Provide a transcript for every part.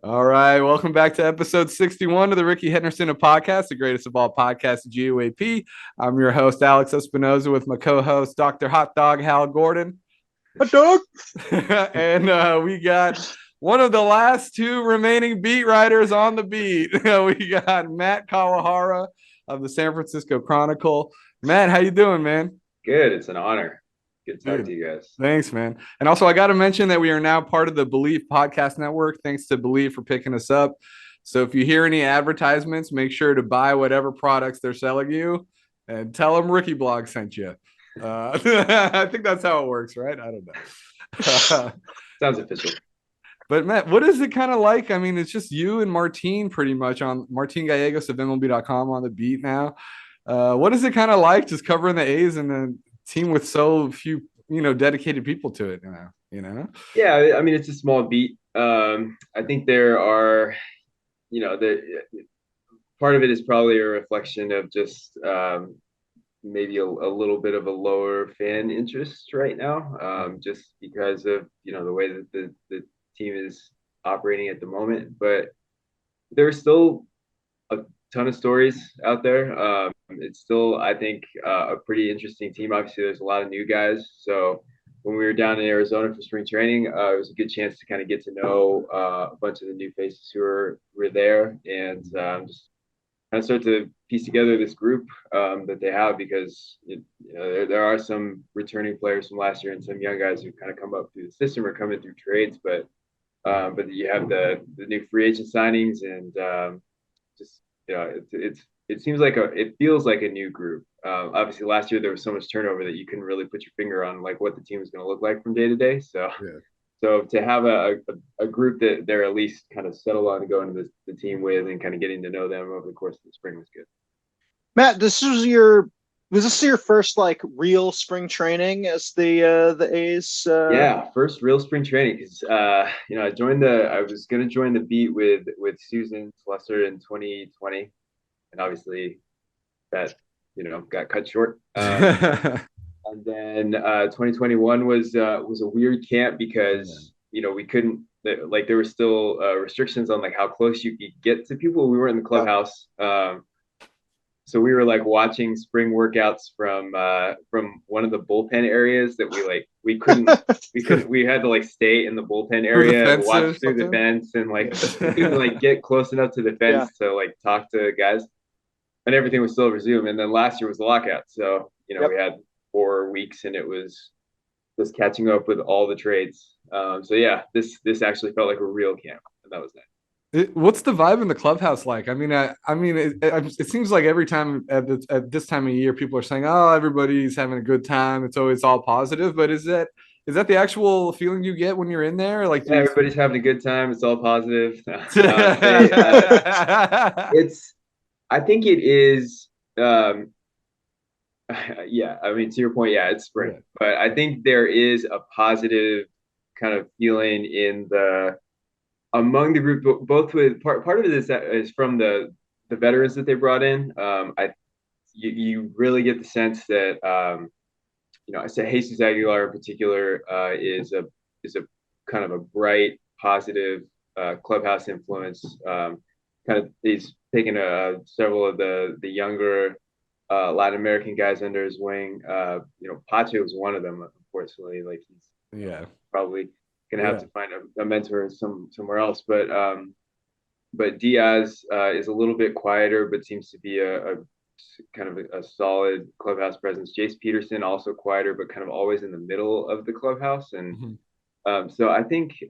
All right, welcome back to episode 61 of the Ricky Henderson podcast, the greatest of all podcasts, G.O.A.P. I'm your host, Alex Espinoza, with my co-host, Dr. Hot Dog Hal Gordon. Hot dog. And we got one of the last two remaining beat writers on the beat. We got Matt Kawahara of the San Francisco Chronicle. Matt, how you doing, man? Good. It's an honor. Good to talk to Dude, you guys. thanks, man. And also, I got to mention that we are now part of the Believe Podcast Network. Thanks to Believe for picking us up. So if you hear any advertisements, make sure to buy whatever products they're selling you and tell them Ricky Blog sent you. I think that's how it works, right? I don't know. Sounds official. But Matt, what is it kind of like? I mean, it's just you and Martin pretty much on Martin Gallegos of MLB.com on the beat now. What is it kind of like just covering the A's and the team with so few, dedicated people to it now? Yeah, I mean it's a small beat. I think there are, the part of it is probably a reflection of just maybe a little bit of a lower fan interest right now, just because of the way that the team is operating at the moment. But there's still a ton of stories out there. It's still, I think, a pretty interesting team. Obviously, there's a lot of new guys. So when we were down in Arizona for spring training, it was a good chance to kind of get to know a bunch of the new faces who were there, and just kind of start to piece together this group that they have, because there are some returning players from last year and some young guys who kind of come up through the system or come in through trades, but you have the new free agent signings, and just it seems like it feels like a new group. Obviously, last year there was so much turnover that you couldn't really put your finger on like what the team was going to look like from day to day. Yeah. So to have a group that they're at least kind of settled on to go into the team with and kind of getting to know them over the course of the spring was good. Matt, was this your first like real spring training as the A's? Yeah, first real spring training, because I was gonna join the beat with Susan Slesser in 2020, and obviously that got cut short. And then 2021 was a weird camp because we couldn't, like, there were still restrictions on like how close you could get to people. We weren't in the clubhouse. So we were like watching spring workouts from one of the bullpen areas that we had to like stay in the bullpen area and watch through the fence, and like we couldn't like get close enough to the fence to like talk to guys, and everything was still resumed. And then last year was the lockout, so we had 4 weeks, and it was just catching up with all the trades. So yeah, this actually felt like a real camp, and that was nice. What's the vibe in the clubhouse like? I mean, it seems like every time at this time of year, people are saying, "Oh, everybody's having a good time. It's always all positive." But is that the actual feeling you get when you're in there? Like, yeah, everybody's having a good time. It's all positive. I think it is. Yeah, I mean, to your point, yeah, it's spring, but I think there is a positive kind of feeling among the group, both with part of it is from the veterans that they brought in. You really get the sense that I said Jesús Aguilar in particular is a kind of a bright, positive clubhouse influence. Kind of he's taken several of the younger Latin American guys under his wing. Pache was one of them, unfortunately. Like he's probably gonna have to find a mentor somewhere else. But Diaz is a little bit quieter, but seems to be a kind of a solid clubhouse presence. Jace Peterson also quieter, but kind of always in the middle of the clubhouse. And so I think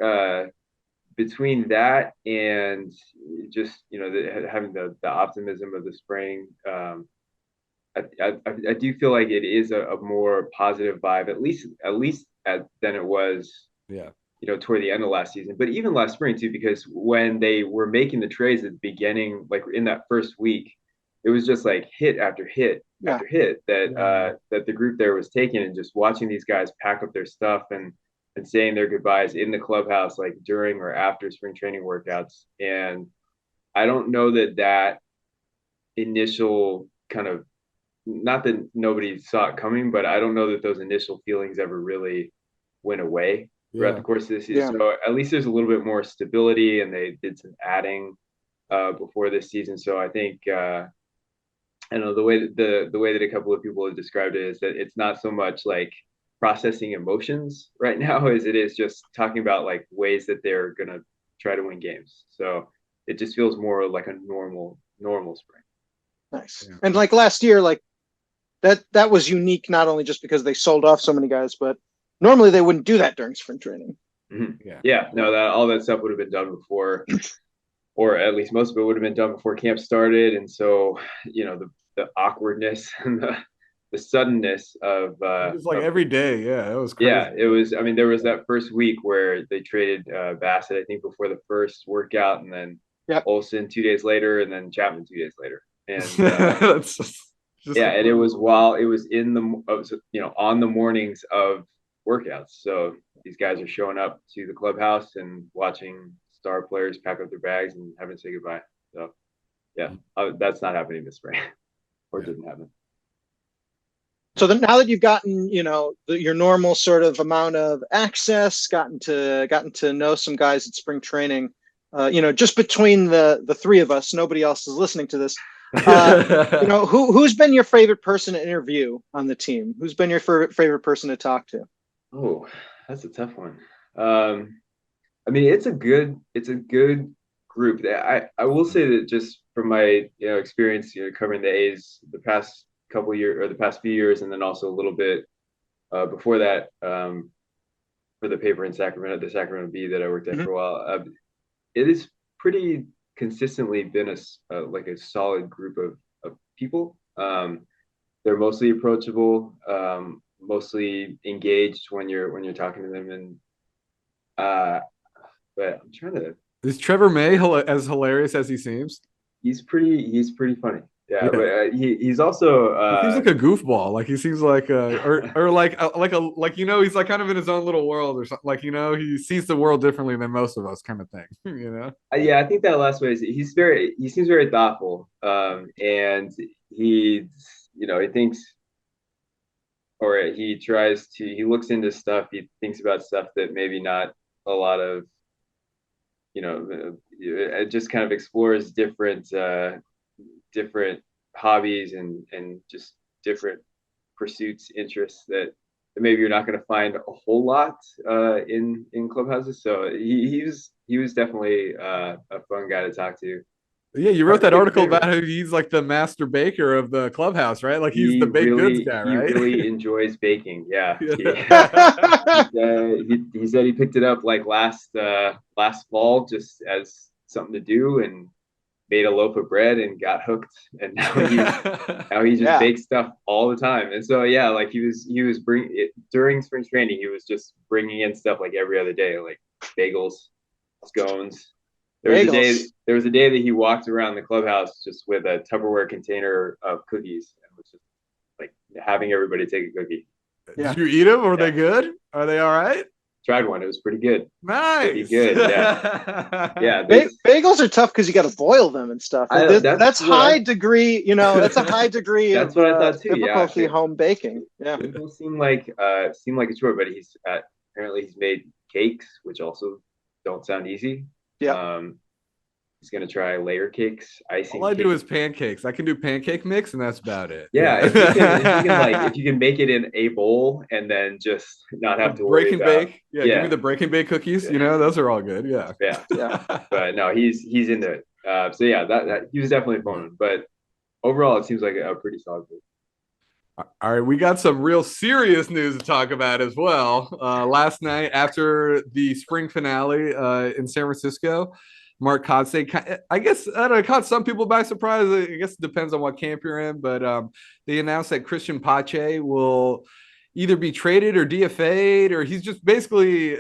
between that and just having the optimism of the spring, I do feel like it is a more positive vibe, at least than it was toward the end of last season, but even last spring too, because when they were making the trades at the beginning, like in that first week, it was just like hit after hit after hit that the group there was taking, and just watching these guys pack up their stuff and saying their goodbyes in the clubhouse, like during or after spring training workouts. And I don't know that initial kind of, not that nobody saw it coming, but I don't know that those initial feelings ever really went away. throughout the course of this season. So at least there's a little bit more stability, and they did some adding before this season. So I think I don't know, the way that a couple of people have described it is that it's not so much like processing emotions right now as it is just talking about like ways that they're gonna try to win games. So it just feels more like a normal spring. Nice. Yeah. And like last year, like that was unique not only just because they sold off so many guys, but normally they wouldn't do that during spring training. Mm-hmm. No, that all that stuff would have been done before, or at least most of it would have been done before camp started. And so, you know, the awkwardness and the suddenness of it was like every day. Yeah, it was crazy. Yeah, it was. I mean, there was that first week where they traded Bassett, I think, before the first workout, and then Olsen 2 days later, and then Chapman 2 days later. And and it was while it was in the on the mornings of workouts. So these guys are showing up to the clubhouse and watching star players pack up their bags and having to say goodbye. So that's not happening this spring, or didn't happen. So then now that you've gotten, your normal sort of amount of access, gotten to know some guys at spring training, just between the three of us, nobody else is listening to this. Who's been your favorite person to interview on the team? Who's been your favorite person to talk to? Oh, that's a tough one. I mean, it's a good group. I will say that just from my experience covering the A's the past couple years or the past few years, and then also a little bit before that for the paper in Sacramento, the Sacramento Bee that I worked at for a while. It has pretty consistently been a solid group of people. They're mostly approachable, mostly engaged when you're talking to them, and but I'm trying to. Is Trevor May as hilarious as he seems? He's pretty funny. Yeah. But he's also he seems like a goofball. Like he seems like he's like kind of in his own little world or something. Like he sees the world differently than most of us, kind of thing. Yeah, I think that last way is he seems very thoughtful, and he thinks, or he looks into stuff. He thinks about stuff that maybe not a lot of it just kind of explores different hobbies and just different pursuits, interests that maybe you're not going to find a whole lot in clubhouses. So he was definitely a fun guy to talk to. Yeah, you wrote that article about how he's like the master baker of the clubhouse, right? Like he's the baked goods guy, right? He really enjoys baking. Yeah. He said he picked it up like last fall just as something to do, and made a loaf of bread and got hooked, and now he just bakes stuff all the time. And so like he was bringing it during spring training. He was just bringing in stuff like every other day, like bagels, scones. There was a day that he walked around the clubhouse just with a Tupperware container of cookies and was just like having everybody take a cookie. Did you eat them? Were they good? Are they all right? Tried one. It was pretty good. Nice. Pretty good. Yeah. Yeah. Bagels are tough because you got to boil them and stuff. That's high degree. That's a high degree. That's what I thought too. Difficulty home baking. Yeah. People seem like a chore, but apparently he's made cakes, which also don't sound easy. Yeah. He's gonna try layer cakes, icing. All I do is pancakes. I can do pancake mix, and that's about it. Yeah, if you can make it in a bowl and then just not have to worry about bake. Yeah, give me the break and bake cookies. Those are all good. Yeah. But no, he's into it. So yeah, that he was definitely fun. But overall, it seems like a pretty solid group. All right, we got some real serious news to talk about as well. Last night, after the spring finale in San Francisco, Mark Kotsay, I guess, I don't know, caught some people by surprise. I guess it depends on what camp you're in, but they announced that Cristian Pache will either be traded or DFA'd, or he's just basically,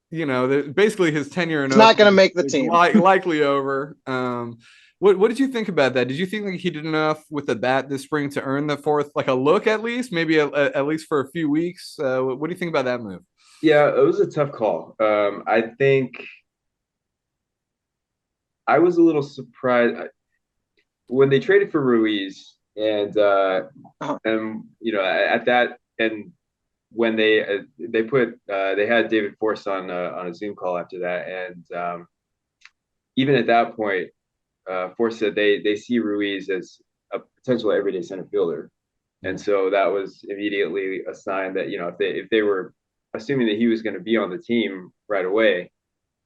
basically his tenure. He's not going to make the team. Likely over. What did you think about that? Did you think like he did enough with the bat this spring to earn the fourth, like a look at least, maybe at least for a few weeks? What do you think about that move? Yeah, it was a tough call. I think I was a little surprised when they traded for Ruiz, and at that, and when they had David Force on a Zoom call after that, and even at that point, Force said they see Ruiz as a potential everyday center fielder, and so that was immediately a sign that if they were assuming that he was going to be on the team right away,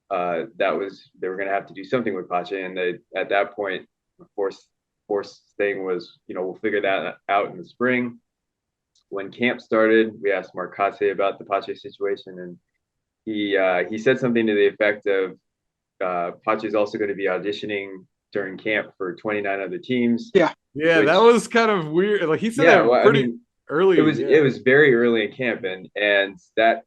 they were going to have to do something with Pache, and at that point, Force thing was we'll figure that out in the spring. When camp started, we asked Mark Kawahara about the Pache situation, and he said something to the effect of Pache is also going to be auditioning during camp for 29 other teams. Yeah, that was kind of weird. Like he said that pretty early. It was very early in camp, and that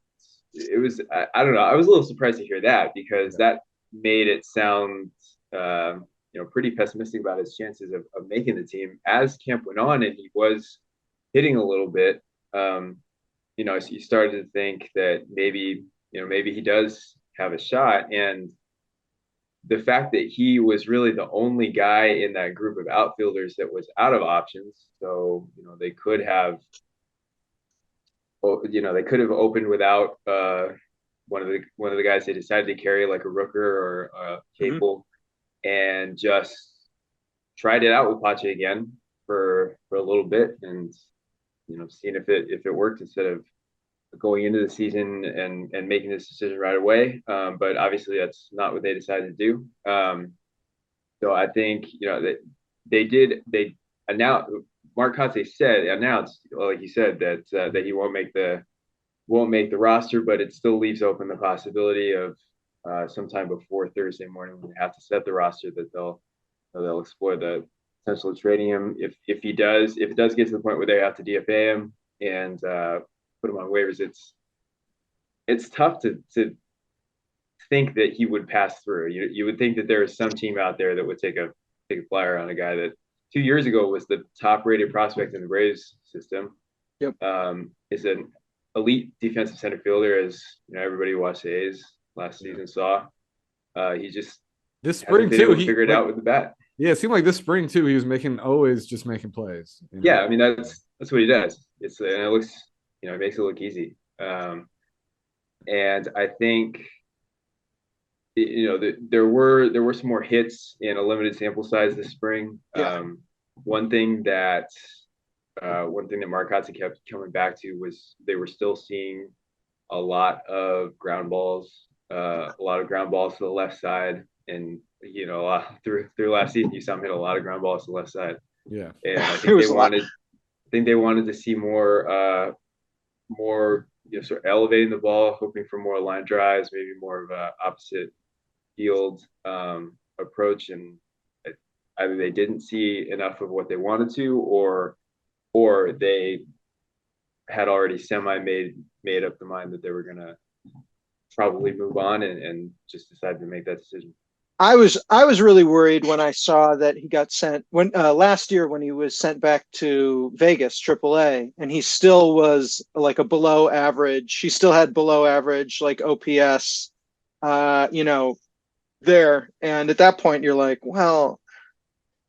it was I don't know. I was a little surprised to hear that because that made it sound pretty pessimistic about his chances of making the team. As camp went on and he was hitting a little bit, so you started to think that maybe he does have a shot. And the fact that he was really the only guy in that group of outfielders that was out of options, so they could have opened without one of the guys they decided to carry, like a Rooker or Capel, and just tried it out with Pache again for a little bit, and seeing if it worked instead of going into the season and making this decision right away. But obviously that's not what they decided to do. So I think they announced, Mark Kawahara announced, like you said, that he won't make the roster, but it still leaves open the possibility of sometime before Thursday morning when they have to set the roster that they'll explore the potential of trading him. If it does get to the point where they have to DFA him and put him on waivers, it's tough to think that he would pass through. You would think that there is some team out there that would take a flyer on a guy that 2 years ago was the top rated prospect in the Braves system. Yep. Is an elite defensive center fielder, as everybody who watched the A's last season saw. He just this spring too, he figured it out with the bat. Yeah, it seemed like this spring too, he was always just making plays. Yeah, I mean that's what he does. And it looks, it makes it look easy. And I think there were some more hits in a limited sample size this spring. Yeah. One thing that Mark Kawahara kept coming back to was they were still seeing a lot of ground balls to the left side, and through last season you saw him hit a lot of ground balls to the left side. Yeah, and I think they wanted to see more sort of elevating the ball, hoping for more line drives, maybe more of a opposite field approach, and either they didn't see enough of what they wanted to, or they had already made up the mind that they were gonna probably move on and just decided to make that decision. I was really worried when I saw that he got sent last year when he was sent back to Vegas AAA, and he still was like a below average. He still had below average like OPS, there. And at that point, you're like, well,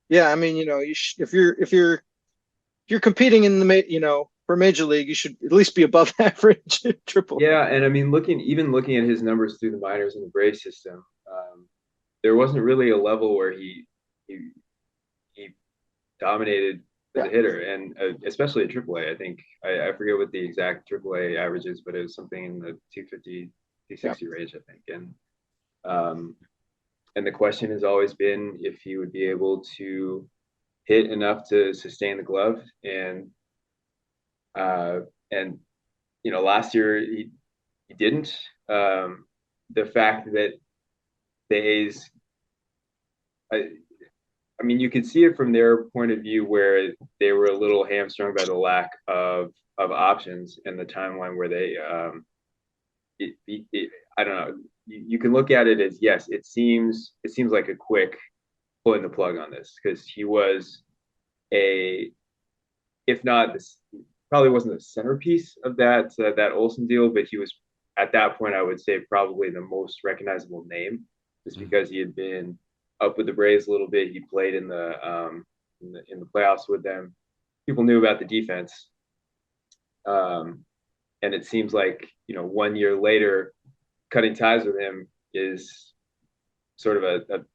yeah, I mean, if you're competing in the for Major League, you should at least be above average AAA. Yeah, and I mean, looking at his numbers through the minors in the Braves system. There wasn't really a level where he dominated as a hitter, and especially at AAA. I think I forget what the exact AAA average is, but it was something in the 250, 260 range, I think. And the question has always been if he would be able to hit enough to sustain the glove. And last year he didn't. The fact that the A's, I mean, you could see it from their point of view where they were a little hamstrung by the lack of options and the timeline where they, I don't know. You can look at it as, yes, it seems like a quick pulling the plug on this, because he was if not this, probably wasn't the centerpiece of that Olsen deal, but he was at that point, I would say, probably the most recognizable name, just because he had been up with the Braves a little bit. He played in the playoffs with them. People knew about the defense. and it seems like 1 year later, cutting ties with him is sort of a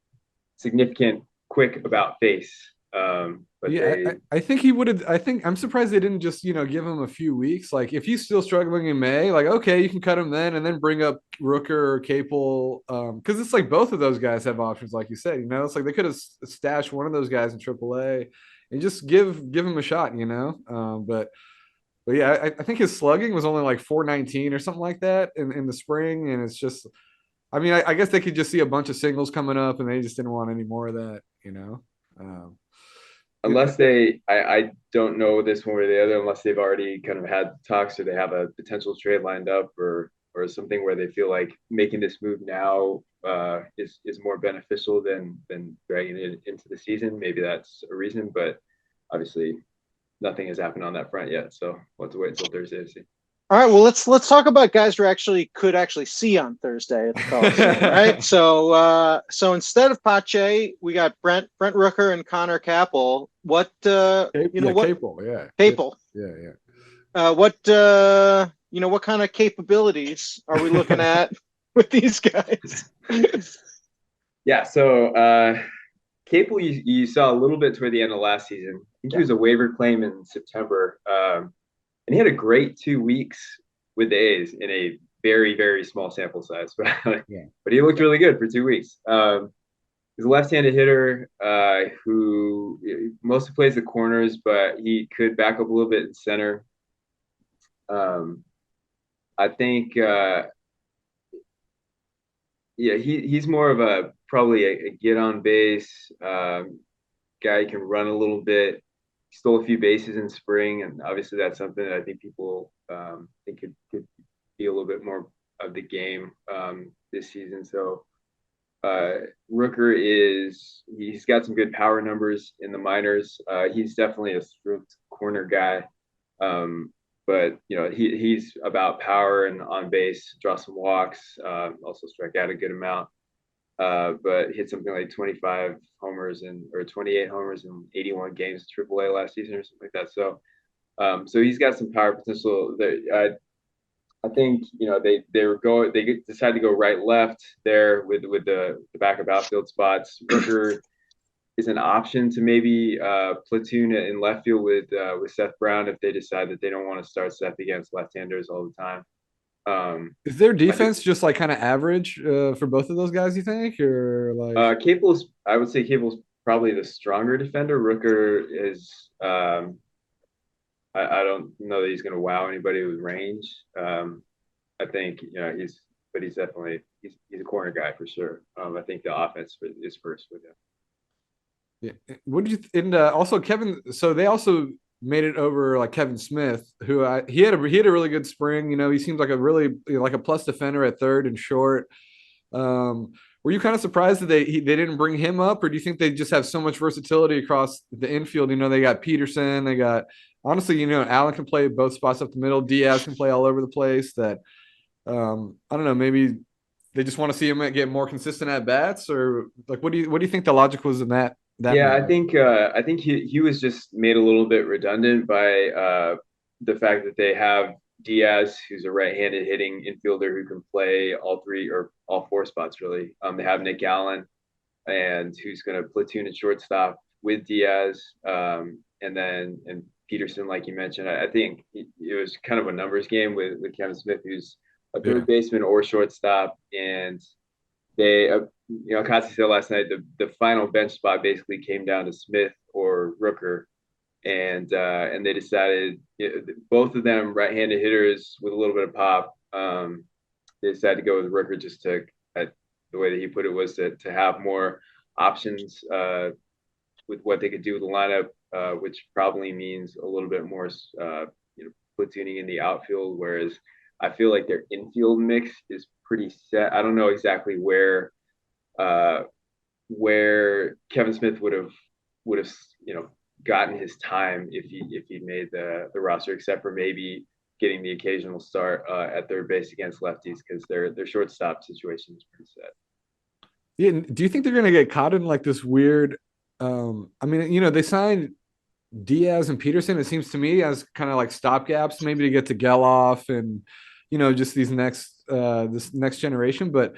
significant quick about face. But Yeah, I think he would have. I think I'm surprised they didn't just give him a few weeks. Like if he's still struggling in May, like okay, you can cut him then, and then bring up Rooker or Capel, because it's like both of those guys have options, like you said. It's like they could have stashed one of those guys in AAA and just give him a shot. But yeah, I think his slugging was only like 419 or something like that in the spring, and it's just. I mean, I guess they could just see a bunch of singles coming up, and they just didn't want any more of that. Um, unless I don't know this one or the other, unless they've already kind of had talks or they have a potential trade lined up or something where they feel like making this move now is more beneficial than dragging it into the season. Maybe that's a reason, but obviously nothing has happened on that front yet. So we'll have to wait until Thursday to see. All right, well let's talk about guys who could actually see on Thursday at the Coliseum, right? So instead of Pache, we got Brent Rooker and Connor Capel. What Capel, yeah. Capel. Yeah. What kind of capabilities are we looking at with these guys? Yeah, so Capel, you saw a little bit toward the end of last season. I think he was a waiver claim in September. And he had a great 2 weeks with the A's in a very, very small sample size. But he looked really good for 2 weeks. He's a left-handed hitter who mostly plays the corners, but he could back up a little bit in center. I think, he's more of probably a get on base guy who can run a little bit. Stole a few bases in spring, and obviously that's something that I think people think could be a little bit more of the game this season. So Rooker he's got some good power numbers in the minors. He's definitely a strict corner guy, but he's about power and on base, draw some walks, also strike out a good amount. But hit something like 25 homers or 28 homers in 81 games in AAA last season or something like that. So, so he's got some power potential. I think they decided to go right left there with the backup outfield spots. Rooker is an option to maybe platoon in left field with Seth Brown if they decide that they don't want to start Seth against left-handers all the time. Is their defense just like kind of average for both of those guys, you think, or like? I would say Capel's probably the stronger defender. Rooker is. I don't know that he's going to wow anybody with range. I think he's definitely he's a corner guy for sure. I think the offense is first with him. Yeah. What did you and also Kevin? So they also made it over like Kevin Smith, who he had a really good spring. He seems like a really like a plus defender at third and short. Were you kind of surprised that they didn't bring him up, or do you think they just have so much versatility across the infield? They got Peterson, they got honestly, Allen can play both spots up the middle. Diaz can play all over the place. That I don't know, maybe they just want to see him get more consistent at bats, or like what do you think the logic was in that? Yeah, I think he was just made a little bit redundant by the fact that they have Diaz, who's a right-handed hitting infielder who can play all three or all four spots really. They have Nick Allen, and who's going to platoon at shortstop with Diaz, and Peterson, like you mentioned. I think it was kind of a numbers game with Kevin Smith, who's a third baseman or shortstop, and they, Katsi said last night the final bench spot basically came down to Smith or Rooker, and they decided both of them right-handed hitters with a little bit of pop. They decided to go with Rooker just to, the way that he put it was to have more options with what they could do with the lineup, which probably means a little bit more platooning in the outfield, whereas I feel like their infield mix is pretty set. I don't know exactly where Kevin Smith would have gotten his time if he made the roster, except for maybe getting the occasional start at third base against lefties, because their shortstop situation is pretty set. Yeah, do you think they're going to get caught in like this weird? I mean, they signed Diaz and Peterson, it seems to me, as kind of like stopgaps, maybe to get to Geloff and, just these this next generation. But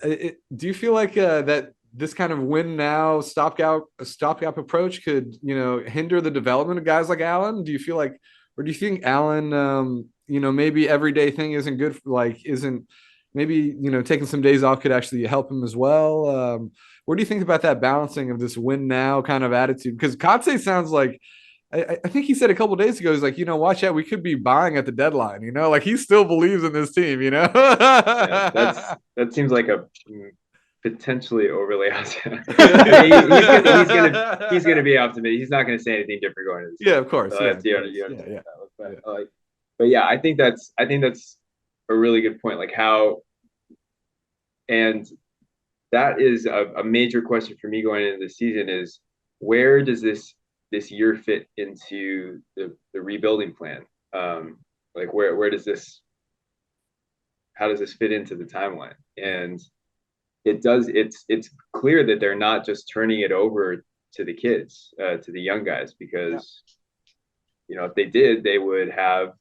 do you feel like that this kind of win now stopgap approach could, hinder the development of guys like Allen? Do you feel like, or do you think Allen, maybe everyday thing isn't good for, like, isn't maybe, taking some days off could actually help him as well? What do you think about that balancing of this win now kind of attitude? Because Kotsay sounds like, I think he said a couple of days ago, he's like, watch out, we could be buying at the deadline, like he still believes in this team, Yeah, that seems like a potentially overly optimistic. he's gonna be optimistic. He's not gonna say anything different going into this. Yeah, of course. So yeah. But yeah, I think that's a really good point. Like how, and that is a major question for me going into the season is, where does this year fit into the rebuilding plan? Like where does this, how does this fit into the timeline? And it's clear that they're not just turning it over to the kids, to the young guys, because if they did, they would have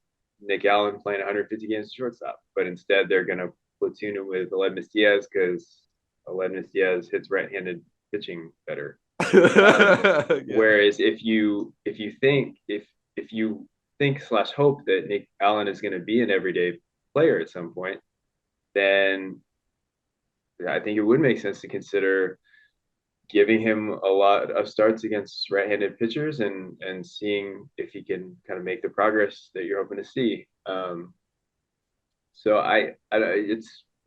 Nick Allen playing 150 games shortstop, but instead they're going to platoon him with Aledmys Diaz because Aledmys Diaz hits right-handed pitching better. Whereas if you think / hope that Nick Allen is going to be an everyday player at some point, then I think it would make sense to consider giving him a lot of starts against right-handed pitchers and seeing if he can kind of make the progress that you're hoping to see. So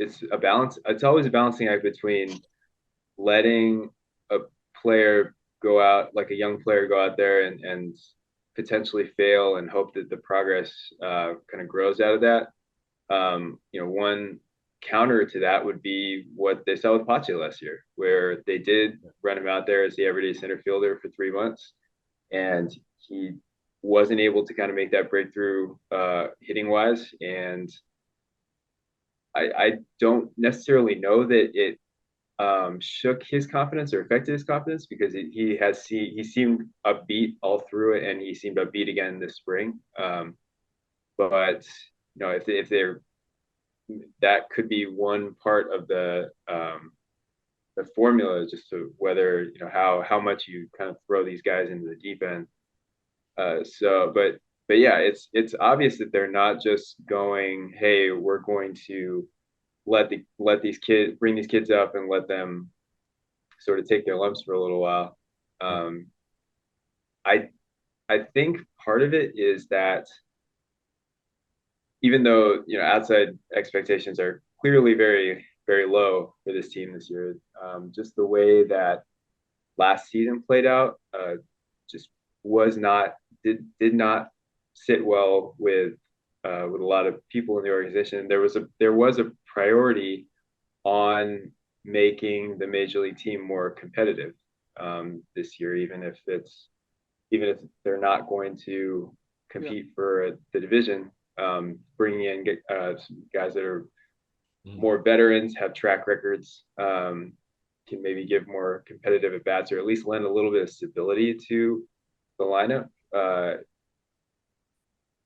it's a balance. It's always a balancing act between letting a player go out, like a young player go out there and potentially fail and hope that the progress kind of grows out of that. One counter to that would be what they saw with Pache last year, where they did run him out there as the everyday center fielder for 3 months, and he wasn't able to kind of make that breakthrough hitting wise. And I don't necessarily know that it shook his confidence or affected his confidence, because he seemed upbeat all through it, and he seemed upbeat again this spring. But if they're, that could be one part of the formula, just to whether how much you kind of throw these guys into the deep end. But yeah, it's obvious that they're not just going, hey, we're going to bring these kids up and let them sort of take their lumps for a little while. I think part of it is that even though outside expectations are clearly very, very low for this team this year, just the way that last season played out just did not sit well with a lot of people in the organization. There was a priority on making the major league team more competitive this year, even if they're not going to compete for the division. Bringing in guys that are more veterans, have track records, can maybe give more competitive at bats, or at least lend a little bit of stability to the lineup.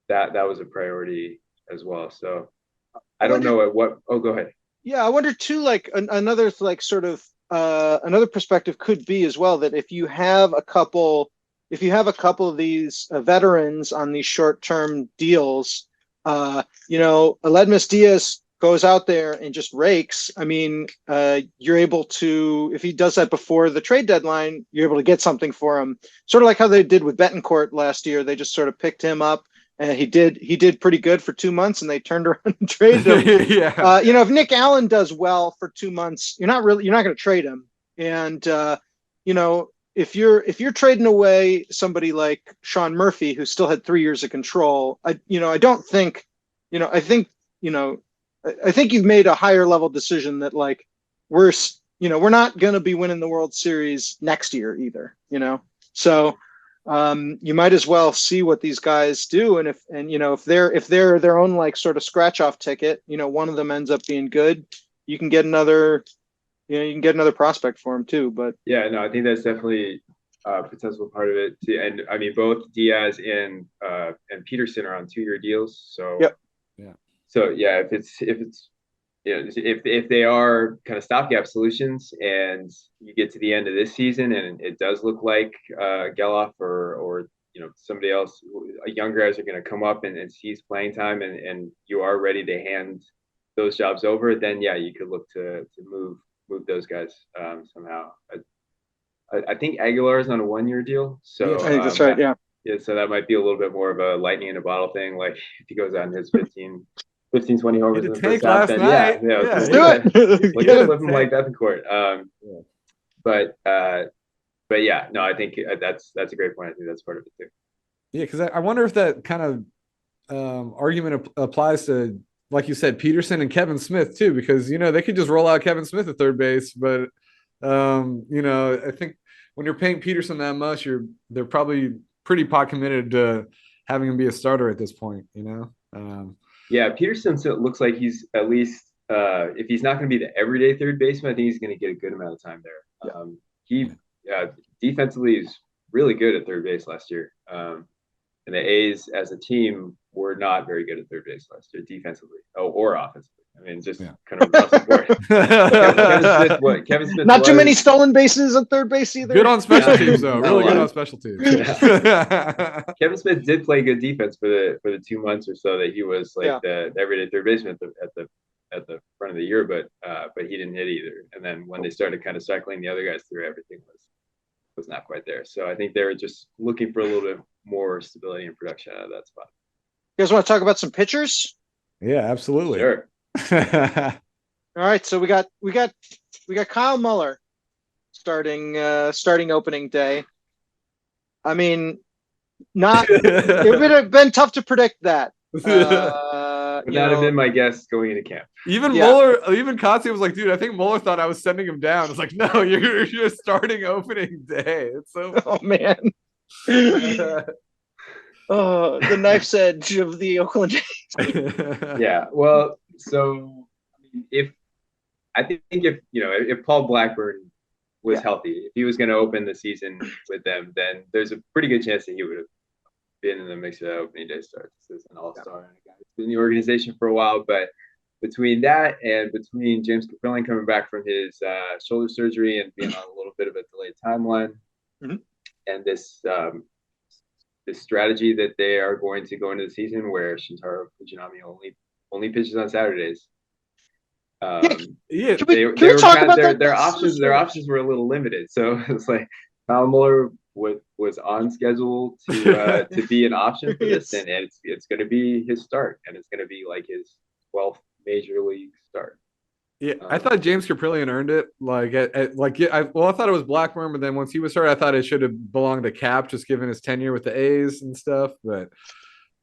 That was a priority as well. So I don't know what. Oh, go ahead. Yeah, I wonder too. Like another sort of another perspective could be as well, that if you have a couple of these veterans on these short-term deals, Aledmys Diaz goes out there and just rakes. I mean, you're able to, if he does that before the trade deadline, you're able to get something for him. Sort of like how they did with Betancourt last year. They just sort of picked him up, and he did pretty good for 2 months, and they turned around and traded him. Yeah. If Nick Allen does well for 2 months, you're not going to trade him. And if you're trading away somebody like Sean Murphy, who still had 3 years of control, I think you've made a higher level decision that, like, we're not going to be winning the World Series next year either, so you might as well see what these guys do. And if they're their own, like, sort of scratch off ticket, one of them ends up being good, you can get another prospect for him too. But yeah, no, I think that's definitely potential part of it too. And I mean, both Diaz and Peterson are on 2-year deals. So Yep. Yeah. So yeah, if it's if they are kind of stopgap solutions, and you get to the end of this season and it does look like Geloff or somebody else, younger guys are going to come up and seize playing time, and you are ready to hand those jobs over, then yeah, you could look to move those guys somehow. I think Aguilar is on a 1-year deal, so I think that's right. Yeah. Yeah, so that might be a little bit more of a lightning in a bottle thing. Like if he goes on his 20 homers in the first half, then night. Let's do it. Like flip him like Betancourt. But yeah, no, I think that's a great point. I think that's part of it too. Yeah, because I wonder if that kind of argument applies to, like you said, Peterson and Kevin Smith too, because they could just roll out Kevin Smith at third base, but I think when you're paying Peterson that much, they're probably pretty pot committed to having him be a starter at this point. Yeah, Peterson looks like he's at least if he's not going to be the everyday third baseman, I think he's going to get a good amount of time there. He defensively is really good at third base last year. And the A's as a team were not very good at third base last year defensively or offensively. I mean, just kind of across the board. Kevin Smith not too many stolen bases at third base either. Good on special teams, though. Really good on special teams. Kevin Smith did play good defense for the 2 months or so that he was like the everyday third baseman at the front of the year, but he didn't hit either. And then when they started kind of cycling the other guys through, everything was not quite there. So I think they were just looking for a little bit more stability and production out of that spot. You guys want to talk about some pitchers? Yeah, absolutely. Sure. All right, so we got Kyle Muller starting opening day. I mean, it would have been tough to predict that. Would not have been my guess going into camp. Even Muller, even Kotze was like, dude, I think Muller thought I was sending him down. It's like, no, you're starting opening day. It's so oh man. Oh, the knife's edge of the Oakland A. Yeah, well, so if Paul Blackburn was healthy, if he was going to open the season with them, then there's a pretty good chance that he would have been in the mix of that opening day start. This is an all-star and a guy who's been in the organization for a while, but between that and between James Capel coming back from his shoulder surgery and being on a little bit of a delayed timeline, and this strategy that they are going to go into the season where Shintaro Fujinami only pitches on Saturdays. Their options were a little limited, so it's like Kyle Muller was on schedule to be an option for this, and it's going to be his start, and it's going to be like his 12th major league start. Yeah, I thought James Caprillion earned it. I thought it was Blackburn, but then once he was started, I thought it should have belonged to Cap, just given his tenure with the A's and stuff. But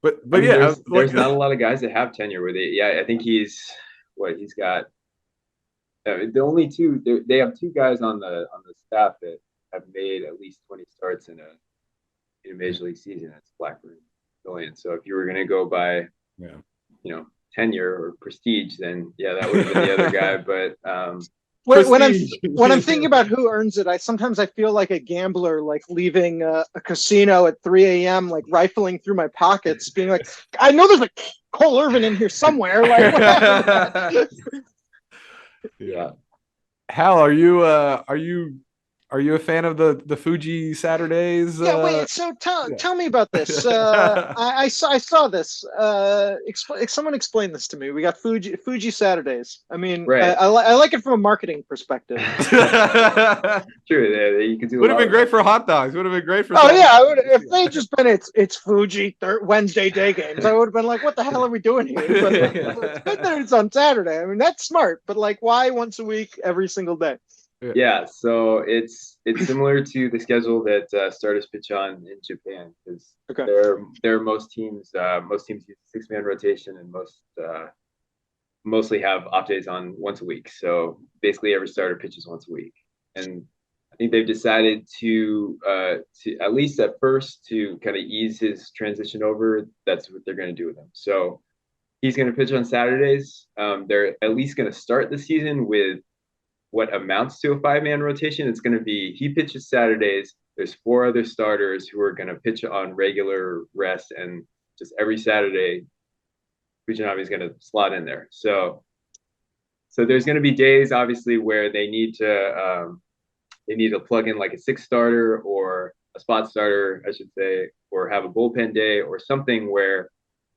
I mean, there's not a lot of guys that have tenure with it. Yeah, I think he's got. The only two they have two guys on the staff that have made at least 20 starts in a major league season. That's Blackburn, Caprillion. So if you were going to go by, tenure or prestige, then that would have been the other guy. But when I'm thinking about who earns it, I sometimes feel like a gambler, like leaving a casino at 3 a.m., like rifling through my pockets, being like, I know there's a Cole Irvin in here somewhere. Like, what yeah. Hal, are you a fan of the Fuji Saturdays? Yeah, wait. So tell me about this. I saw this. Someone explain this to me. We got Fuji Saturdays. I mean, right. I like it from a marketing perspective. True. You can do. Would have been great for hot dogs. Would have been great for. Oh yeah, if they just been it's Fuji Wednesday day games, I would have been like, what the hell are we doing here? But it's good that it's on Saturday. I mean, that's smart. But like, why once a week, every single day? Yeah, so it's similar to the schedule that starters pitch on in Japan, because most teams use 6-man rotation, and mostly have off days on once a week. So basically every starter pitches once a week, and I think they've decided to at least at first to kind of ease his transition over. That's what they're going to do with him. So he's going to pitch on Saturdays. They're at least going to start the season with what amounts to a 5-man rotation. It's going to be he pitches Saturdays, there's 4 other starters who are going to pitch on regular rest, and just every Saturday, Fujinami is going to slot in there. So there's going to be days, obviously, where they need to plug in like a 6 starter or a spot starter, I should say, or have a bullpen day or something where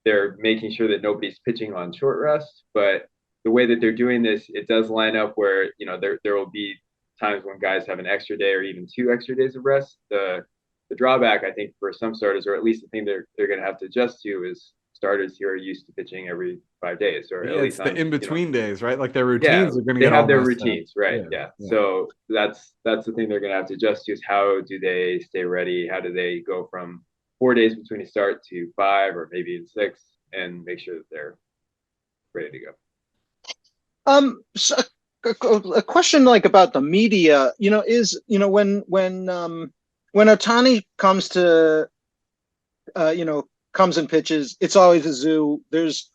they're making sure that nobody's pitching on short rest. But the way that they're doing this, it does line up where, there will be times when guys have an extra day or even 2 extra days of rest. The drawback, I think, for some starters, or at least the thing they're going to have to adjust to, is starters here are used to pitching every 5 days, or at least the in-between days, right? Like their routines are going to they get have all their messed up. routines, right? Yeah. So that's the thing they're going to have to adjust to, is how do they stay ready? How do they go from 4 days between a start to 5 or maybe even 6, and make sure that they're ready to go? So a question like about the media, is when Ohtani comes to comes and pitches, it's always a zoo. There's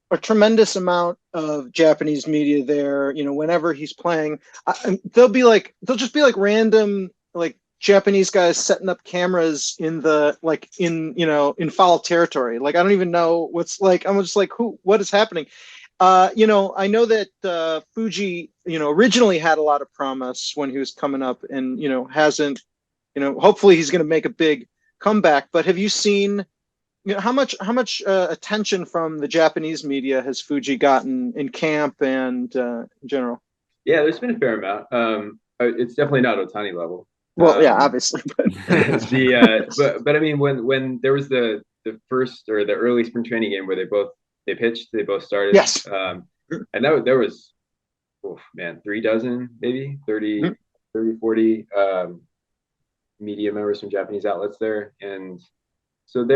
a tremendous amount of Japanese media there. Whenever he's playing, they'll just be like random like Japanese guys setting up cameras in foul territory. Like, I don't even know what's like. I'm just like, what is happening? I know that Fuji, originally had a lot of promise when he was coming up, and hasn't. Hopefully he's going to make a big comeback. But have you seen? How much attention from the Japanese media has Fuji gotten in camp and in general? Yeah, there's been a fair amount. It's definitely not Ohtani level. Well, yeah, obviously. But I mean, when there was the first or the early spring training game where they pitched, they both started. Yes. And there was, 3 dozen, maybe 30, 40 media members from Japanese outlets there. And so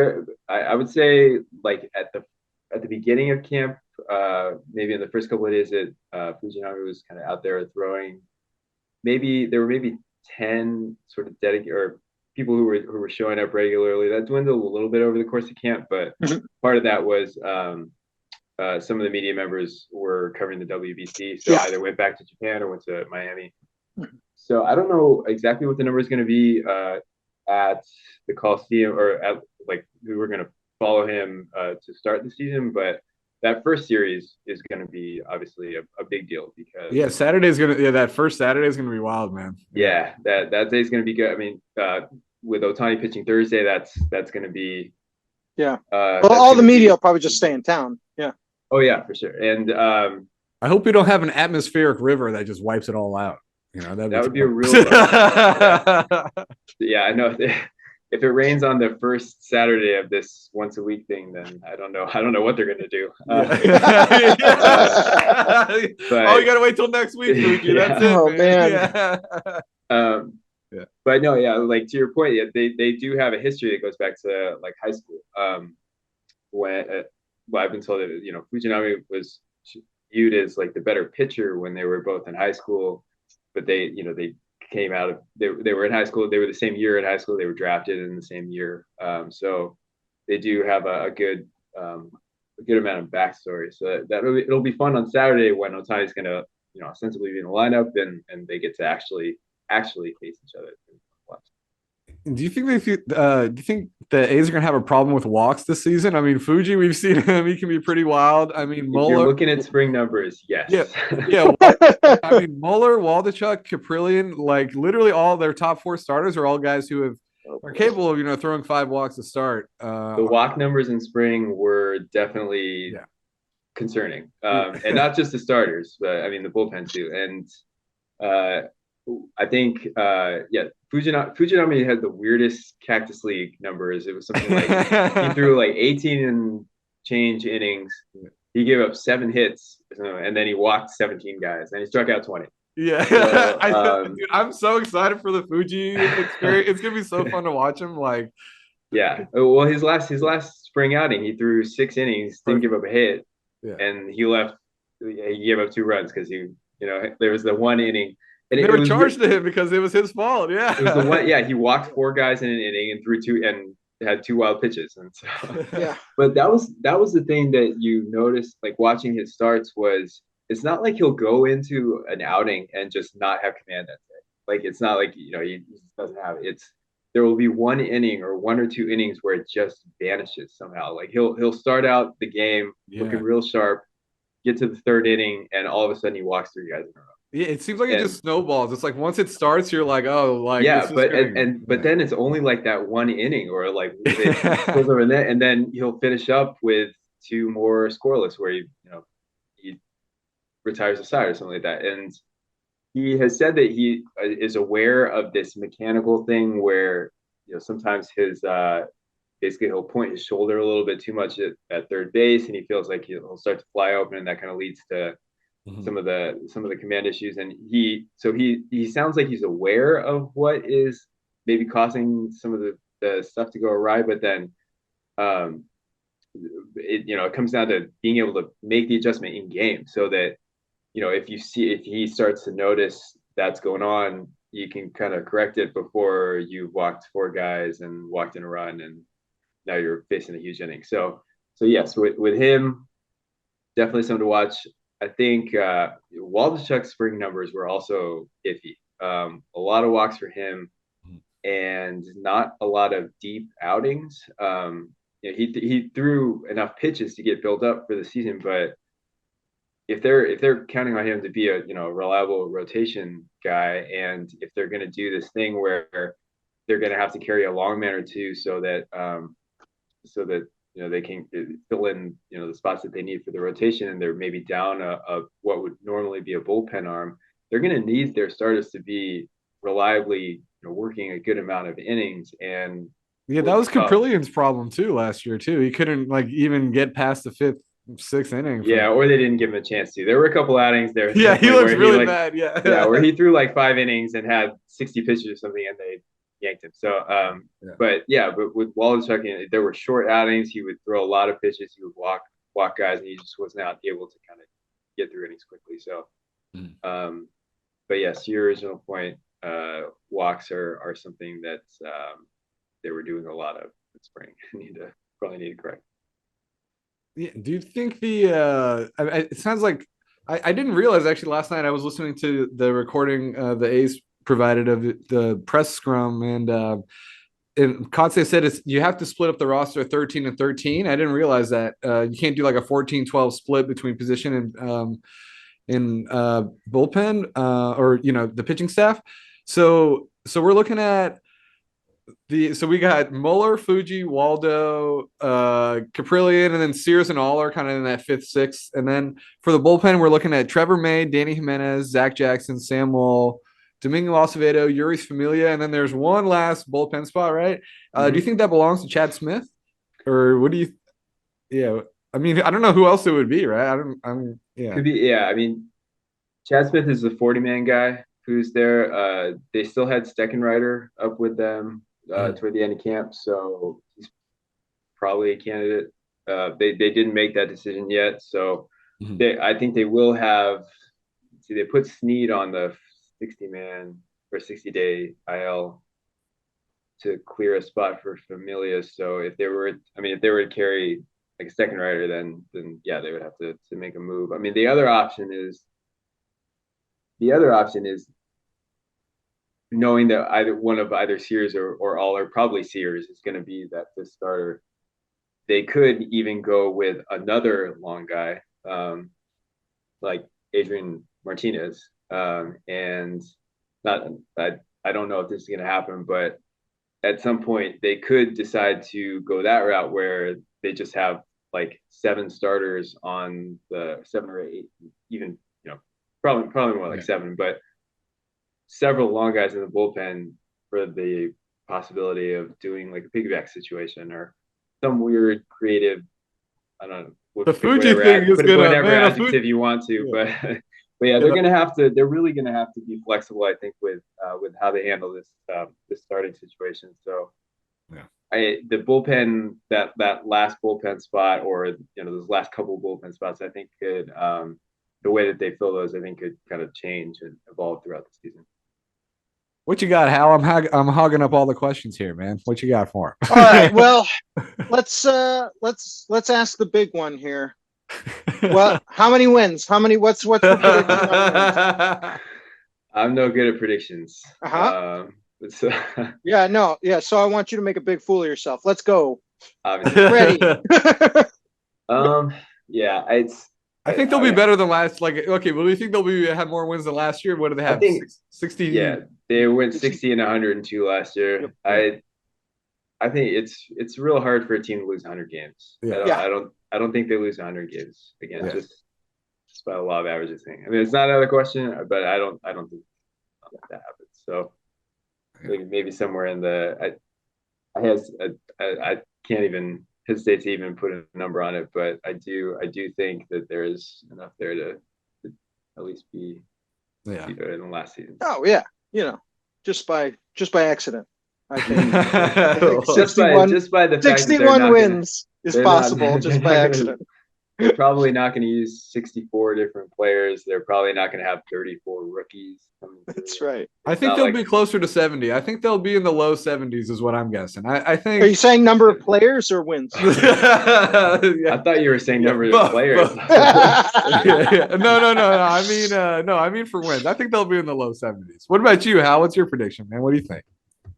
I would say, like, at the beginning of camp, maybe in the first couple of days that Fujinami was kind of out there throwing, there were 10 sort of dedicated or people who were showing up regularly. That dwindled a little bit over the course of camp, but part of that was some of the media members were covering the WBC, so either went back to Japan or went to Miami. So I don't know exactly what the number is going to be at the Coliseum, or at, like, we were going to follow him to start the season, but that first series is going to be obviously a big deal, because that first Saturday is going to be wild, man. Yeah, that day is going to be good. I mean, with Ohtani pitching Thursday, that's going to be all the media will probably just stay in town. Yeah. Oh yeah, for sure. And I hope we don't have an atmospheric river that just wipes it all out. That would be a real yeah, I know. If it rains on the first Saturday of this once a week thing, then I don't know what they're gonna do. But, you gotta wait till next week, Fuji. That's it. Oh man. But no, like, to your point, they do have a history that goes back to like high school. When I've been told that Fujinami was viewed as like the better pitcher when they were both in high school, but they came out of they were in high school. They were the same year in high school. They were drafted in the same year. So they do have a good amount of backstory. So it'll be fun on Saturday when Ohtani's going to ostensibly be in the lineup, and they get to actually face each other. Do you think the A's are going to have a problem with walks this season? I mean, Fuji, we've seen him; he can be pretty wild. I mean, Muller. If you're looking at spring numbers, yes. Yeah. I mean, Muller, Waldichuk, Caprillion, like literally all their top 4 starters are all guys who are capable of throwing 5 walks to start. The walk numbers in spring were definitely concerning, and not just the starters, but I mean the bullpen too. And I think Fujinami had the weirdest Cactus League numbers. It was something like he threw like 18 and change innings. He gave up 7 hits, and then he walked 17 guys, and he struck out 20. Yeah, so, dude, I'm so excited for the Fuji experience. It's gonna be so fun to watch him. Like, well, his last spring outing, he threw 6 innings, didn't give up a hit, and he left. He gave up 2 runs because there was the 1 inning. And they were charged to him because it was his fault. Yeah, it was the one. Yeah, he walked 4 guys in an inning and threw 2 and had 2 wild pitches. And so, But that was the thing that you noticed, like watching his starts, was it's not like he'll go into an outing and just not have command that day. Like, it's not like he just doesn't have it. there will be one inning or 1 or 2 innings where it just vanishes somehow. Like he'll start out the game looking real sharp, get to the 3rd inning, and all of a sudden he walks 3 guys in a row. Yeah, it seems like it just snowballs. It's like once it starts, you're like, oh, like yeah, but then it's only like that 1 inning, or like it goes over that, and then he'll finish up with 2 more scoreless where he retires the side or something like that. And he has said that he is aware of this mechanical thing where sometimes his basically he'll point his shoulder a little bit too much at third base, and he feels like he'll start to fly open, and that kind of leads to some of the command issues. And he sounds like he's aware of what is maybe causing some of the stuff to go awry, but then it comes down to being able to make the adjustment in game, so that if he starts to notice that's going on, you can kind of correct it before you've walked 4 guys and walked in a run, and now you're facing a huge inning. So yes, with him, definitely something to watch. I think Waldichuk's spring numbers were also iffy. A lot of walks for him, and not a lot of deep outings. He threw enough pitches to get built up for the season, but if they're counting on him to be a reliable rotation guy, and if they're going to do this thing where they're going to have to carry a long man or 2 so that they can fill in the spots that they need for the rotation, and they're maybe down a what would normally be a bullpen arm, they're going to need their starters to be reliably working a good amount of innings. And yeah, that was Caprillian's problem too last year too. He couldn't even get past the 5th, 6th inning. Yeah, or they didn't give him a chance to. There were a couple outings there. Yeah, he looks really bad. Yeah, where he threw like 5 innings and had 60 pitches or something, and they yanked him. So, but with Waldichuk, there were short outings. He would throw a lot of pitches. He would walk guys, and he just was not able to kind of get through innings quickly. So, but yes, to your original point, walks are something that they were doing a lot of in spring. Probably need to correct. Yeah. Do you think it sounds like I didn't realize actually last night I was listening to the recording the A's provided of the press scrum, and Kotze said you have to split up the roster 13 and 13. I didn't realize that you can't do like a 14-12 split between position and in bullpen or the pitching staff. So we're looking at so we got Muller, Fuji, Waldo, Caprillian, and then Sears and all are kind of in that 5th, 6th. And then for the bullpen, we're looking at Trevor May, Danny Jimenez, Zach Jackson, Sam Wall, Domingo Acevedo, Yuris Familia, and then there's one last bullpen spot, right? Do you think that belongs to Chad Smith, or what do you? Yeah, I mean, I don't know who else it would be, right? Could be, yeah. I mean, Chad Smith is the 40-man guy who's there. They still had Steckenrider up with them toward the end of camp, so he's probably a candidate. They didn't make that decision yet, so I think they will have. See, they put Snead on the 60-man or 60-day IL to clear a spot for Familia. So if they were to carry like a Steckenrider, then yeah, they would have to make a move. I mean, the other option is knowing that either Sears or all, or probably Sears, is going to be that 5th starter. They could even go with another long guy, like Adrian Martinez, and I don't know if this is going to happen, but at some point they could decide to go that route where they just have like 7 starters on the 7 or 8, even probably more like 7, but several long guys in the bullpen for the possibility of doing like a piggyback situation or some weird creative, I don't know. The Fuji thing is gonna, whatever adjective you want to, but yeah, they're really gonna have to be flexible, I think, with how they handle this starting situation. So the bullpen, that last bullpen spot, or those last couple of bullpen spots, I think could the way that they fill those, I think, could kind of change and evolve throughout the season. What you got, Hal? I'm hogging up all the questions here, man. What you got for him? All right. Well, let's ask the big one here. Well, how many wins? What's the prediction on wins? I'm no good at predictions. So, Yeah, no, yeah. So I want you to make a big fool of yourself. Let's go. obviously, Ready. yeah, I think they'll be better than last. Like, okay, well, do you think they'll have more wins than last year? What do they have? I think 60. Yeah, they went 60 and 102 last year. Yep. I think it's real hard for a team to lose 100 games. Yeah. I don't think they lose 100 games again. Yeah. Just by a law of averages thing. I mean, it's not another question, but I don't think that happens. So maybe somewhere in the I can't even hesitate to even put a number on it, but I do think that there is enough there to at least be better than last season. Oh yeah, just by accident. I think just by the fact 61 wins is possible just by accident. They're probably not going to use 64 different players. They're probably not going to have 34 rookies. That's right. I think they'll be closer to 70. I think they'll be in the low 70s is what I'm guessing. I think. Are you saying number of players or wins? I thought you were saying number of players. No. I mean for wins. I think they'll be in the low 70s. What about you, Hal? What's your prediction, man? What do you think?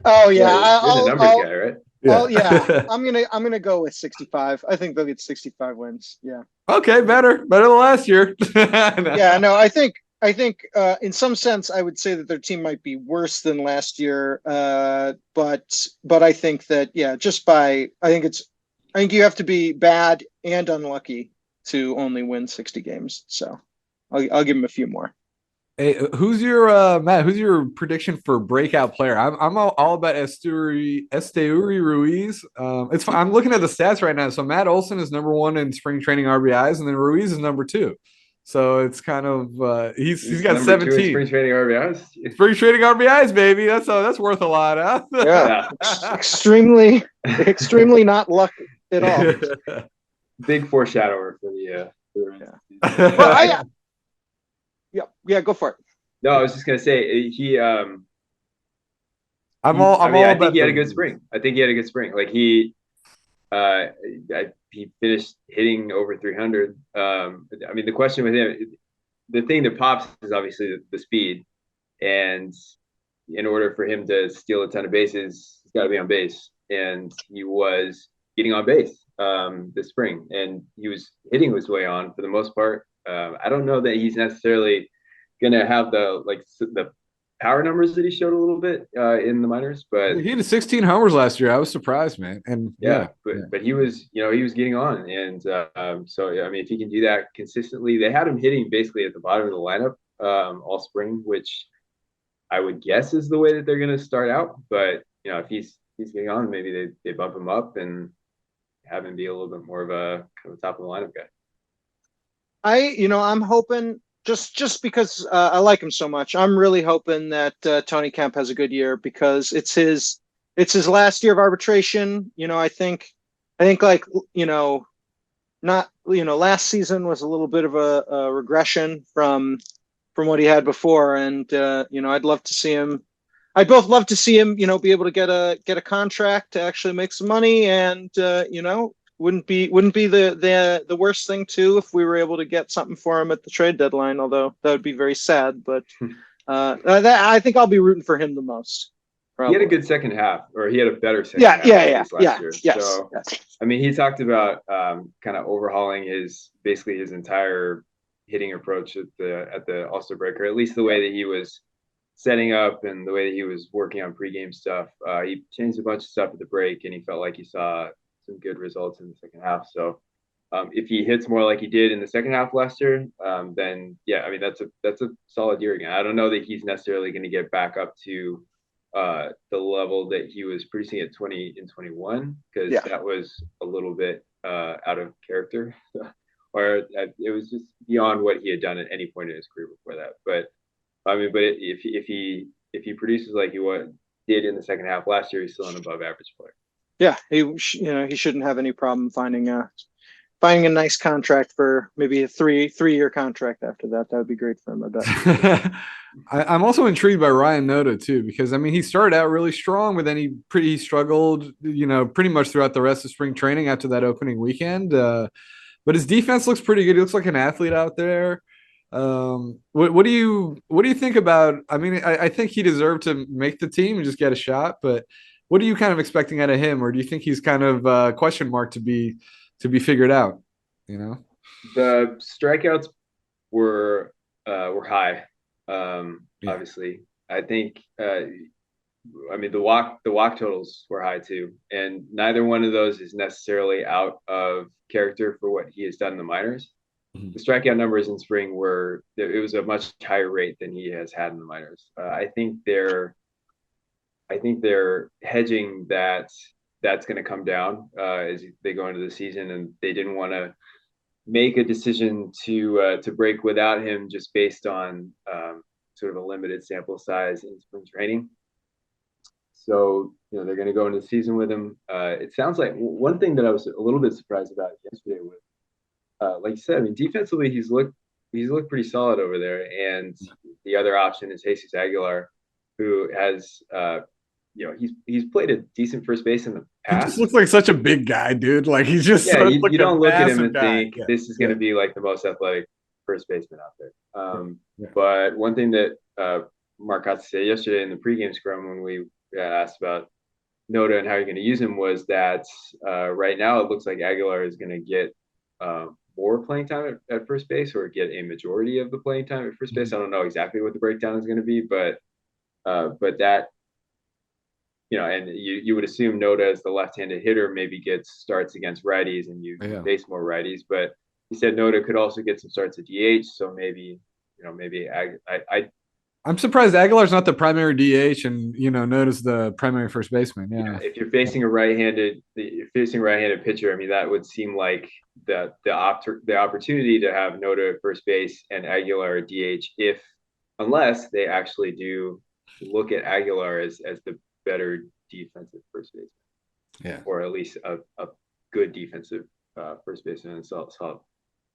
Oh yeah, you're the numbers guy, right? Yeah. Oh yeah, I'm gonna go with 65. I think they'll get 65 wins. Yeah. Okay, better than last year. Yeah, no, I think in some sense I would say that their team might be worse than last year. But I think that I think you have to be bad and unlucky to only win 60 games. So I'll give them a few more. Hey, who's your Matt? Who's your prediction for breakout player? I'm all about Esteury Ruiz. It's fine. I'm looking at the stats right now. So Matt Olson is number 1 in spring training RBIs, and then Ruiz is number 2. So it's kind of he's got 17 spring training RBIs. Spring training RBIs, baby. That's worth a lot, huh? Yeah, extremely not lucky at all. Big foreshadower for the Well, yeah, go for it. No, I was just gonna say he. I think he had a good spring. Like he finished hitting over 300. I mean, the question with him, the thing that pops is obviously the speed, and in order for him to steal a ton of bases, he's got to be on base, and he was getting on base this spring, and he was hitting his way on for the most part. I don't know that he's necessarily gonna have the power numbers that he showed a little bit in the minors, but he had 16 homers last year. I was surprised, man. And but he was getting on, and so yeah, I mean, if he can do that consistently, they had him hitting basically at the bottom of the lineup all spring, which I would guess is the way that they're gonna start out. But if he's getting on, maybe they bump him up and have him be a little bit more of a kind of top of the lineup guy. I'm hoping. Just because I like him so much, I'm really hoping that Tony Kemp has a good year, because it's his last year of arbitration. I think last season was a little bit of a regression from what he had before, and I'd love to see him. I'd both love to see him, be able to get a contract to actually make some money, and wouldn't be the worst thing too if we were able to get something for him at the trade deadline, although that would be very sad. But I think I'll be rooting for him the most. Probably. He had a good second half, or he had a better second half last year. Yes. I mean, he talked about kind of overhauling his entire hitting approach at the All-Star break, or at least the way that he was setting up and the way that he was working on pregame stuff. He changed a bunch of stuff at the break, and he felt like he saw some good results in the second half. So if he hits more like he did in the second half last year, then yeah, I mean, that's a solid year again. I don't know that he's necessarily going to get back up to the level that he was producing at 20 in 21, because that was a little bit out of character, or it was just beyond what he had done at any point in his career before that. But I mean, if he produces like he did in the second half last year, he's still an above average player. Yeah, he shouldn't have any problem finding a nice contract for maybe a three-year contract after that. That would be great for him, I bet. I'm also intrigued by Ryan Noda too, because I mean, he started out really strong, but then he struggled, pretty much throughout the rest of spring training after that opening weekend. But his defense looks pretty good. He looks like an athlete out there. What do you think about? I mean, I think he deserved to make the team and just get a shot, but what are you kind of expecting out of him, or do you think he's kind of question mark to be figured out? You know, The strikeouts were high. Yeah. Obviously, I think. I mean, the walk totals were high too, and neither one of those is necessarily out of character for what he has done in the minors. Mhm. The strikeout numbers in spring it was a much higher rate than he has had in the minors. I think they're hedging that's going to come down as they go into the season, and they didn't want to make a decision to break without him just based on sort of a limited sample size in spring training. So they're going to go into the season with him. It sounds like one thing that I was a little bit surprised about yesterday was, like you said, I mean, defensively he's looked pretty solid over there, and the other option is Jesús Aguilar, who has he's played a decent first base in the He just past. looks like such a big guy, dude. Like he's just Yeah, like you a don't look at him massive and guy. think this is going to be like the most athletic first baseman out there. Yeah. But one thing that Mark got to say yesterday in the pregame scrum when we asked about Noda and how you're going to use him was that right now it looks like Aguilar is going to get more playing time at first base, or get a majority of the playing time at first base. I don't know exactly what the breakdown is going to be, but that and you would assume Noda as the left-handed hitter maybe gets starts against righties, and you face more righties. But he said Noda could also get some starts at DH, so maybe I'm surprised Aguilar's not the primary DH and Noda's the primary first baseman. Yeah. If you're facing a right-handed pitcher, I mean that would seem like the opportunity to have Noda at first base and Aguilar at DH, unless they actually do look at Aguilar as the better defensive first baseman. Yeah. Or at least a good defensive first baseman, and so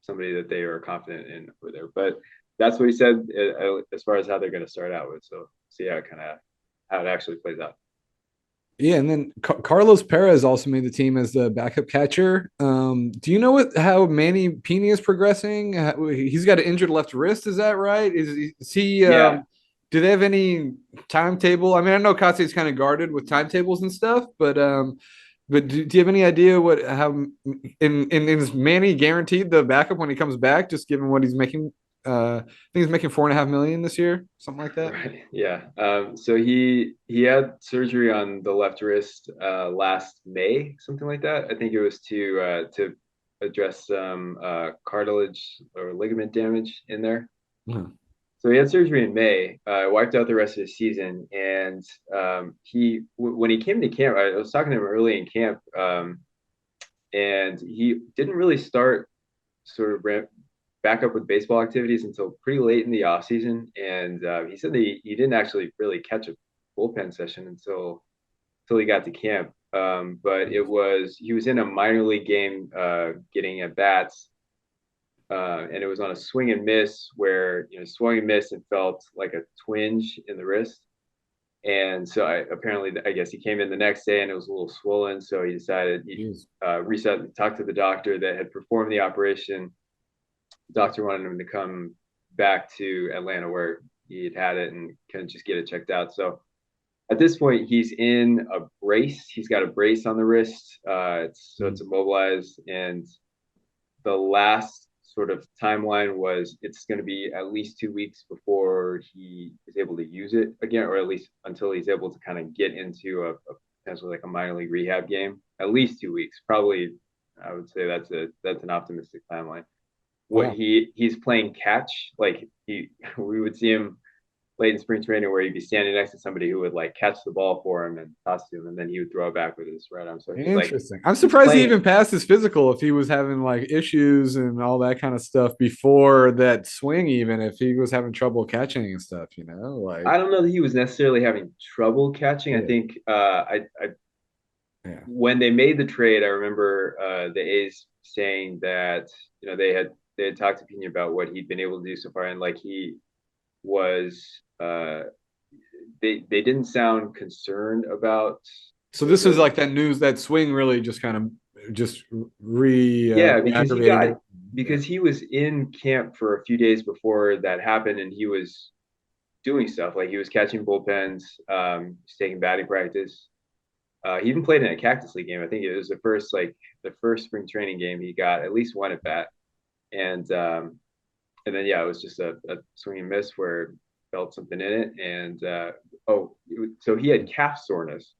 somebody that they are confident in over there. But that's what he said as far as how they're going to start out with. So see how it actually plays out. Yeah, and then Carlos Perez also made the team as the backup catcher. Do you know how Manny Pena is progressing? He's got an injured left wrist. Is that right? Is he? Yeah. Do they have any timetable? I mean, I know Katsu's kind of guarded with timetables and stuff, but do you have any idea how is Manny guaranteed the backup when he comes back? Just given what he's making. I think he's making $4.5 million this year, something like that. Right. Yeah. So he had surgery on the left wrist last May, something like that. I think it was to address some cartilage or ligament damage in there. Mm-hmm. So he had surgery in May, wiped out the rest of the season, and when he came to camp, I was talking to him early in camp, and he didn't really start sort of back up with baseball activities until pretty late in the off season, and he said that he didn't actually really catch a bullpen session until he got to camp. But he was in a minor league game getting at bats. And it was on a swing and miss where swung and missed and felt like a twinge in the wrist. And so I guess he came in the next day and it was a little swollen. So he decided talked to the doctor that had performed the operation. The doctor wanted him to come back to Atlanta where he had it and kind of just get it checked out. So at this point, he's in a brace. He's got a brace on the wrist. It's immobilized. And the last sort of timeline was it's going to be at least 2 weeks before he is able to use it again, or at least until he's able to kind of get into a potentially like a minor league rehab game. At least 2 weeks, probably. I would say that's an optimistic timeline. What he's playing catch, like we would see him late in spring training where he'd be standing next to somebody who would like catch the ball for him and toss to him, and then he would throw it back with his right arm. So interesting. I'm surprised he even passed his physical if he was having like issues and all that kind of stuff before that swing, even if he was having trouble catching and stuff, like I don't know that he was necessarily having trouble catching. I think when they made the trade, I remember the A's saying that they had talked to Pena about what he'd been able to do so far, and like he was they didn't sound concerned about. So this is like that news, that swing really just kind of because because he was in camp for a few days before that happened, and he was doing stuff like he was catching bullpens, he's taking batting practice. He even played in a Cactus League game. I think it was the first spring training game he got at least one at bat, and then yeah, it was just a swing and miss where felt something in it, and so he had calf soreness.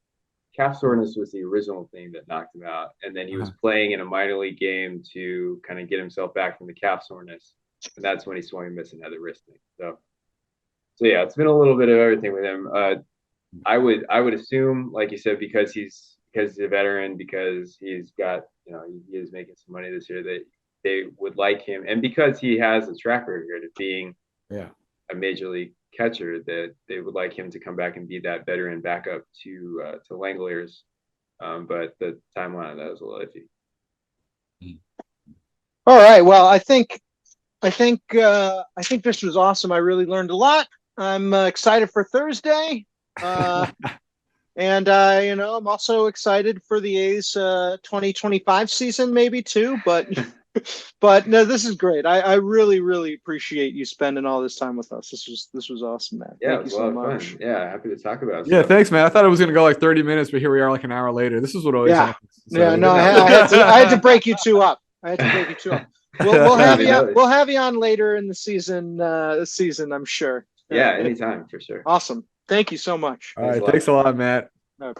Calf soreness was the original thing that knocked him out, and then he was playing in a minor league game to kind of get himself back from the calf soreness, and that's when he swung and missed and had the wrist thing. So yeah, it's been a little bit of everything with him. I would assume, like you said, because he's a veteran, because he's got, he is making some money this year, that they would like him, and because he has a track record of being a major league catcher, that they would like him to come back and be that veteran backup to Langoliers. But the timeline of that was a little iffy. All right. Well, I think this was awesome. I really learned a lot. I'm excited for Thursday. And I'm also excited for the A's 2025 season, maybe too. But no, this is great. I really, really appreciate you spending all this time with us. This was awesome, man. Yeah, Thank you so much. Fun. Yeah, happy to talk about it. Yeah, thanks, man. I thought it was gonna go like 30 minutes, but here we are, like an hour later. This is what always happens. So, yeah, no, I had to break you two up. We'll have you on later in the season. I'm sure. Yeah, anytime for sure. Awesome. Thank you so much. All right, thanks a lot, Matt. No.